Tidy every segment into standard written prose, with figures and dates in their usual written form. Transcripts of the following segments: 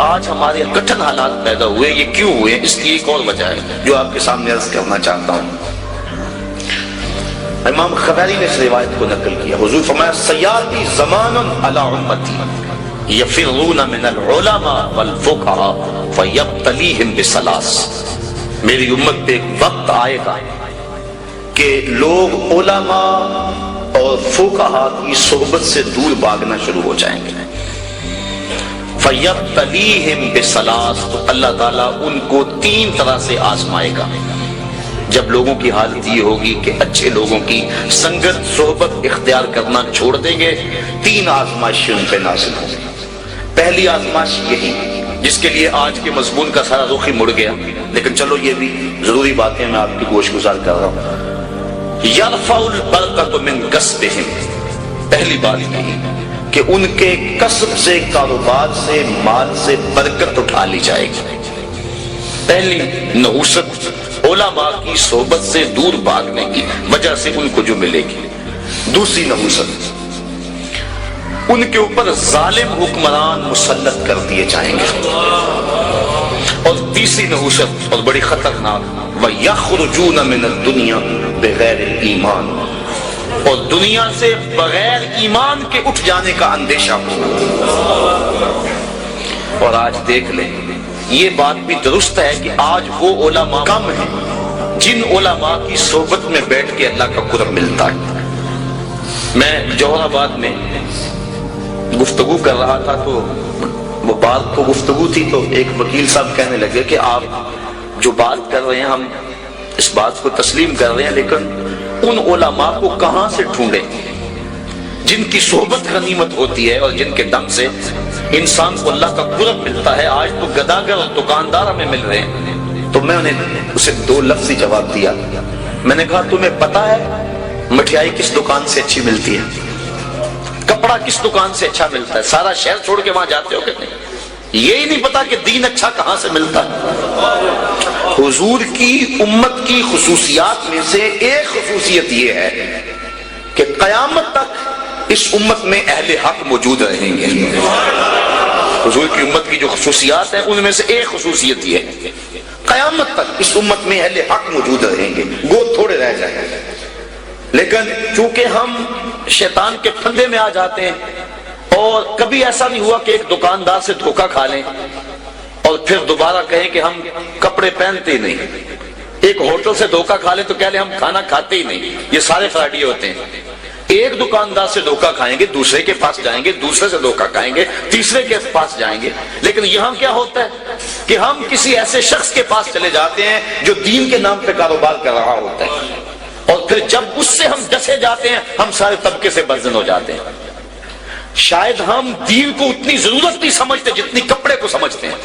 آج ہمارے کٹھن حالات پیدا ہوئے. یہ کیوں ہوئے؟ اس کی ایک اور وجہ ہے جو آپ کے سامنے عرض کرنا چاہتا ہوں. امام خبیری نے اس روایت کو نقل کیا. حضور فرمایا سیاتی زمان علی امتی یفرون من العلماء والفقہاء فیبتلیہم بثلاث. میری امت پہ ایک وقت آئے گا کہ لوگ علماء اور فقہاء کی صحبت سے دور بھاگنا شروع ہو جائیں گے. فَيَبْتَلِيهِمْ بِثَلَاثٍ. تو اللہ تعالیٰ ان کو 3 طرح سے آزمائے گا. جب لوگوں کی حالت یہ ہوگی کہ اچھے لوگوں کی سنگت صحبت اختیار کرنا چھوڑ دیں گے، 3 آزمائشیں ان پہ نازل ہوں گی. پہلی آزمائش یہی جس کے لیے آج کے مضمون کا سارا رخ ہی مڑ گیا، لیکن چلو یہ بھی ضروری باتیں میں آپ کی گوش گزار کر رہا ہوں. یرفع البرکۃ من کسبہم. پہلی بات یہی کہ ان کے کسب سے، کاروبار سے، مال سے برکت اٹھا لی جائے گی. پہلی نحوست علماء کی صحبت سے دور بھاگنے کی وجہ سے ان کو جو ملے گی. دوسری نحوست ان کے اوپر ظالم حکمران مسلط کر دیے جائیں گے. اور تیسری نحوست اور بڑی خطرناک وَيَخْرُجُونَ مِنَ الدُّنْيَا بِغَيْرِ الْإِيمَانِ. اور دنیا سے بغیر ایمان کے اٹھ جانے کا اندیشہ ہو. اور آج دیکھ لیں یہ بات بھی درست ہے کہ آج وہ علماء کم ہیں جن علماء کی صحبت میں بیٹھ کے اللہ کا قرب ملتا ہے. میں جوہر آباد میں گفتگو کر رہا تھا تو وہ بات کو گفتگو تھی تو ایک وکیل صاحب کہنے لگے کہ آپ جو بات کر رہے ہیں ہم اس بات کو تسلیم کر رہے ہیں، لیکن ان علماء کو کہاں سے ڈھونڈیں جن کی صحبت غنیمت ہوتی ہے اور جن کے دم سے انسان کو اللہ کا قرب ملتا ہے. آج تو گداگر اور دکاندار ہمیں مل رہے ہیں. تو میں نے اسے 2 لفظی جواب دیا. میں نے کہا تمہیں پتا ہے مٹھائی کس دکان سے اچھی ملتی ہے، کپڑا کس دکان سے اچھا ملتا ہے؟ سارا شہر چھوڑ کے وہاں جاتے ہو کہ نہیں؟ یہی نہیں پتا کہ دین اچھا کہاں سے ملتا ہے. حضور کی امت کی خصوصیات میں سے ایک خصوصیت یہ ہے کہ قیامت تک اس امت میں اہل حق موجود رہیں گے. حضور کی امت کی جو خصوصیات ہیں ان میں سے ایک خصوصیت یہ ہے قیامت تک اس امت میں اہل حق موجود رہیں گے. گو تھوڑے رہ جائیں گے، لیکن چونکہ ہم شیطان کے پھندے میں آ جاتے ہیں اور کبھی ایسا نہیں ہوا کہ ایک دکاندار سے دھوکہ کھا لیں اور پھر دوبارہ کہیں کہ ہم کپڑے پہنتے ہی نہیں. ایک ہوٹل سے دھوکہ کھا لیں تو کہہ لیں ہم کھانا کھاتے ہی نہیں. یہ سارے فراڈی ہوتے ہیں. ایک دکاندار سے دھوکہ کھائیں گے، دوسرے کے پاس جائیں گے، دوسرے سے دھوکہ کھائیں گے، تیسرے کے پاس جائیں گے. لیکن یہاں کیا ہوتا ہے کہ ہم کسی ایسے شخص کے پاس چلے جاتے ہیں جو دین کے نام پہ کاروبار کر رہا ہوتا ہے، اور پھر جب اس سے ہم ڈسے جاتے ہیں ہم سارے طبقے سے برزن ہو جاتے ہیں. شاید ہم دین کو اتنی ضرورت نہیں سمجھتے جتنی کپڑے کو سمجھتے ہیں،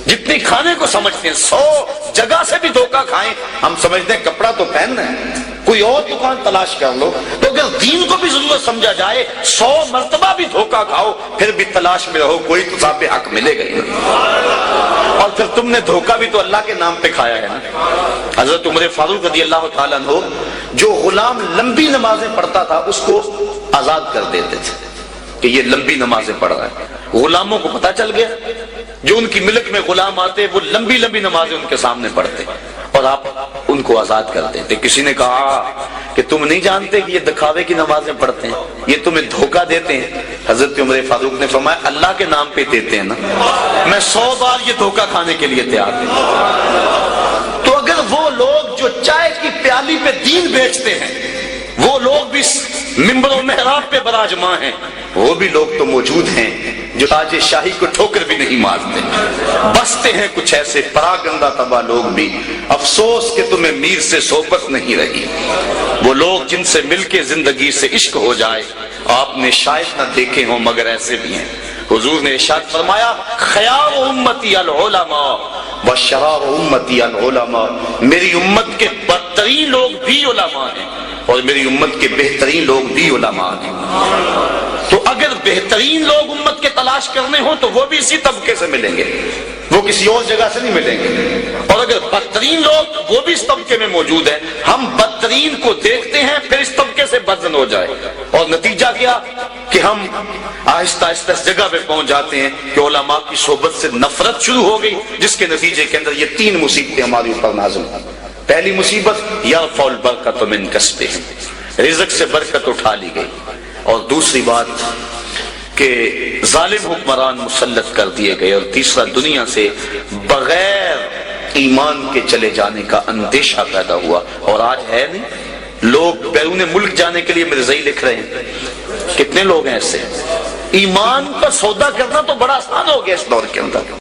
جتنی کھانے کو سمجھتے ہیں. 100 جگہ سے بھی دھوکہ کھائیں ہم سمجھتے ہیں کپڑا تو پہننا ہے، کوئی اور دکان تلاش کر لو. تو اگر دین کو بھی ضرورت سمجھا جائے 100 مرتبہ بھی دھوکہ کھاؤ پھر بھی تلاش میں رہو، کوئی تو صاحب حق ملے گا ہی. اور پھر تم نے دھوکہ بھی تو اللہ کے نام پہ کھایا ہے نا. حضرت عمر فاروق رضی اللہ تعالیٰ عنہ جو غلام لمبی نمازیں پڑھتا تھا اس کو آزاد کر دیتے تھے کہ یہ لمبی نمازیں پڑھ رہا ہے. غلاموں کو پتہ چل گیا جو ان کی ملک میں غلام آتے وہ لمبی لمبی نمازیں ان کے سامنے پڑھتے اور آپ ان کو آزاد کر دیتے. کسی نے کہا کہ تم نہیں جانتے کہ یہ دکھاوے کی نمازیں پڑھتے ہیں، یہ تمہیں دھوکہ دیتے ہیں. حضرت عمر فاروق نے فرمایا اللہ کے نام پہ دیتے ہیں نا، میں 100 بار یہ دھوکہ کھانے کے لیے تیار ہوں. تو اگر وہ لوگ جو چائے کی پیالی پہ دین بیچتے ہیں وہ لوگ بھی منبر و محراب پہ براجماں ہیں، وہ بھی لوگ تو موجود ہیں جو تاج شاہی کو ٹھوکر بھی نہیں مارتے. بستے ہیں کچھ ایسے پراگندہ تباہ لوگ بھی، افسوس کہ تمہیں میر سے صحبت نہیں رہی. وہ لوگ جن سے مل کے زندگی سے عشق ہو جائے آپ نے شاید نہ دیکھے ہوں مگر ایسے بھی ہیں. حضور نے ارشاد فرمایا خیار امتی العلماء وشرار امتی العلماء. میری امت کے بدترین لوگ بھی علماء ہیں اور میری امت کے بہترین لوگ بھی علماء ہیں. تو اگر بہترین لوگ امت کے تلاش کرنے ہوں تو وہ بھی اسی طبقے سے ملیں گے، وہ کسی اور جگہ سے نہیں ملیں گے. اور اگر بدترین لوگ وہ بھی اس طبقے میں موجود ہیں، ہم بدترین کو دیکھتے ہیں پھر اس طبقے سے بدزن ہو جائے اور نتیجہ کیا کہ ہم آہستہ آہستہ اس جگہ پہ پہنچ جاتے ہیں کہ علماء کی صحبت سے نفرت شروع ہو گئی، جس کے نتیجے کے اندر یہ 3 مصیبتیں ہمارے اوپر نازل ہوئی۔ پہلی مصیبت یرفع البرکۃ من کسبہم، رزق سے برکت اٹھا لی گئی، اور دوسری بات کہ ظالم حکمران مسلط کر دیے گئے، اور تیسرا دنیا سے بغیر ایمان کے چلے جانے کا اندیشہ پیدا ہوا۔ اور آج ہے نہیں، لوگ بیرون ملک جانے کے لیے مرزائی لکھ رہے ہیں، کتنے لوگ ہیں ایسے؟ ایمان کا سودا کرنا تو بڑا آسان ہو گیا اس دور کے اندر۔